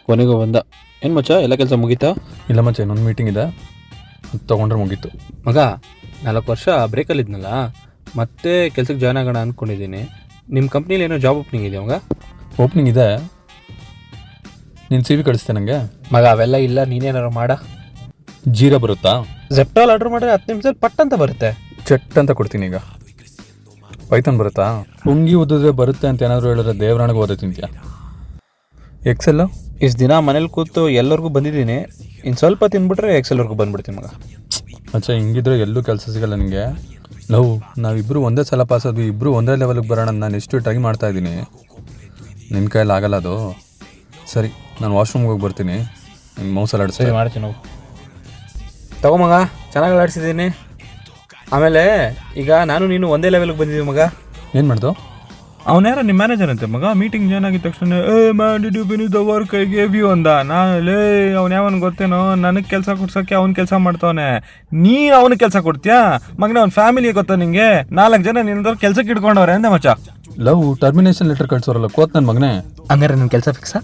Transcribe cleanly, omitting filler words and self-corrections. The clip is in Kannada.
ಕೊನೆಗೂ ಬಂದ. ಏನು ಮಚ್ಚ ಎಲ್ಲ ಕೆಲಸ ಮುಗೀತಾ? ಇಲ್ಲ ಮಚ್ಚ, ಇನ್ನೊಂದು ಮೀಟಿಂಗ್ ಇದೆ, ಅದು ತೊಗೊಂಡ್ರೆ ಮುಗೀತು. ಮಗ 4 ವರ್ಷ ಬ್ರೇಕಲ್ಲಿದ್ನಲ್ಲ, ಮತ್ತೆ ಕೆಲ್ಸಕ್ಕೆ ಜಾಯ್ನ್ ಆಗೋಣ ಅಂದ್ಕೊಂಡಿದ್ದೀನಿ. ನಿಮ್ಮ ಕಂಪ್ನೀಲಿ ಏನೋ ಜಾಬ್ ಓಪನಿಂಗ್ ಇದೆಯಾ ಮಗ? ಓಪನಿಂಗ್ ಇದೆ, ನೀನು CV ಕಳಿಸ್ತೆ ನನಗೆ. ಮಗ ಅವೆಲ್ಲ ಇಲ್ಲ, ನೀನೇನಾರು ಮಾಡ. ಜೀರಾ ಬರುತ್ತಾ? ಜೆಪ್ಟೋಲ್ ಆರ್ಡ್ರ್ ಮಾಡಿದ್ರೆ 10 ನಿಮಿಷದಲ್ಲಿ ಪಟ್ ಅಂತ ಬರುತ್ತೆ. ಚಟ್ ಅಂತ ಕೊಡ್ತೀನಿ. ಈಗ ಪೈಥಾನ್ ಬರುತ್ತಾ? ಉಂಗಿ ಓದಿದ್ರೆ ಬರುತ್ತೆ ಅಂತ ಏನಾದರೂ ಹೇಳಿದ್ರೆ ದೇವರಾಣಿಗೆ ಓದೇ ತಿಂತೀಯ. ಎಕ್ಸೆಲ್ಲು ಇಷ್ಟು ದಿನ ಮನೇಲಿ ಕೂತು ಎಲ್ಲರಿಗೂ ಬಂದಿದ್ದೀನಿ, ಇನ್ನು ಸ್ವಲ್ಪ ತಿಂದ್ಬಿಟ್ರೆ ಎಕ್ಸೆಲ್ವರೆಗೂ ಬಂದ್ಬಿಡ್ತೀನಿ ಮಗ. ಮಚ್ಚ ಹಿಂಗಿದ್ರೆ ಎಲ್ಲೂ ಕೆಲಸ ಸಿಗಲ್ಲ ನಿನಗೆ. ನಾವಿಬ್ಬರು ಒಂದೇ ಸಲ ಪಾಸ್ ಆದ್ವಿ, ಇಬ್ಬರು ಒಂದೇ ಲೆವೆಲ್ಗೆ ಬರೋಣ. ನಾನು ಎಷ್ಟು ಟ್ರೈ ಮಾಡ್ತಾ ಇದ್ದೀನಿ, ನಿನ್ನ ಕೈಯಲ್ಲಿ ಆಗಲ್ಲ ಅದು. ಸರಿ, ನಾನು ವಾಶ್ರೂಮ್ಗೆ ಹೋಗಿ ಬರ್ತೀನಿ, ನಿನ್ನ ಮೌಸಲ್ಲಿ ಆಡಿಸಿ. ಸರಿ ಮಾಡ್ತೀನಿ ನಾವು. ತಗೋ ಮಗ, ಚೆನ್ನಾಗಿ ಆಡಿಸಿದ್ದೀನಿ. ಆಮೇಲೆ ಈಗ ನಾನು ನೀನು ಒಂದೇ ಲೆವೆಲ್ಗೆ ಬಂದಿದ್ದೀವಿ ಮಗ. ಏನು ಮಾಡ್ದು? ಅವನ್ಯಾರ ನಿಮ್ಮ ಮ್ಯಾನೇಜರ್ ಅಂತೆ ಮಗ. ಮೀಟಿಂಗ್ ಜಾಯ್ನ್ ಆಗಿದ ತಕ್ಷಣ did you finish the work I gave you ಅಂದ. ನಾನು ಅವ್ನು ಯಾವನ್ ಗೊತ್ತೇನೋ, ನನಗೆ ಕೆಲಸ ಕೊಡ್ಸೋಕ್ಕೆ ಅವ್ನು ಕೆಲಸ ಮಾಡ್ತಾವನೆ, ನೀನು ಅವನಿಗೆ ಕೆಲಸ ಕೊಡ್ತೀಯಾ ಮಗನ? ಅವ್ನ ಫ್ಯಾಮಿಲಿ ಗೊತ್ತಾ ನಿಂಗೆ? 4 ಜನ ನಿನ್ನದವ್ರು ಕೆಲಸಕ್ಕೆ ಇಟ್ಕೊಂಡವ್ರೆ ಅಂದೆ ಮಚ್ಚ. ಟರ್ಮಿನೇಷನ್ ಲೆಟರ್ ಕಳ್ಸೋರಲ್ಲ ಕೋತ್ ನನ್ನ ಮಗನೇ. ಹಂಗಾರೆ ನನ್ನ ಕೆಲಸ ಫಿಕ್ಸಾ?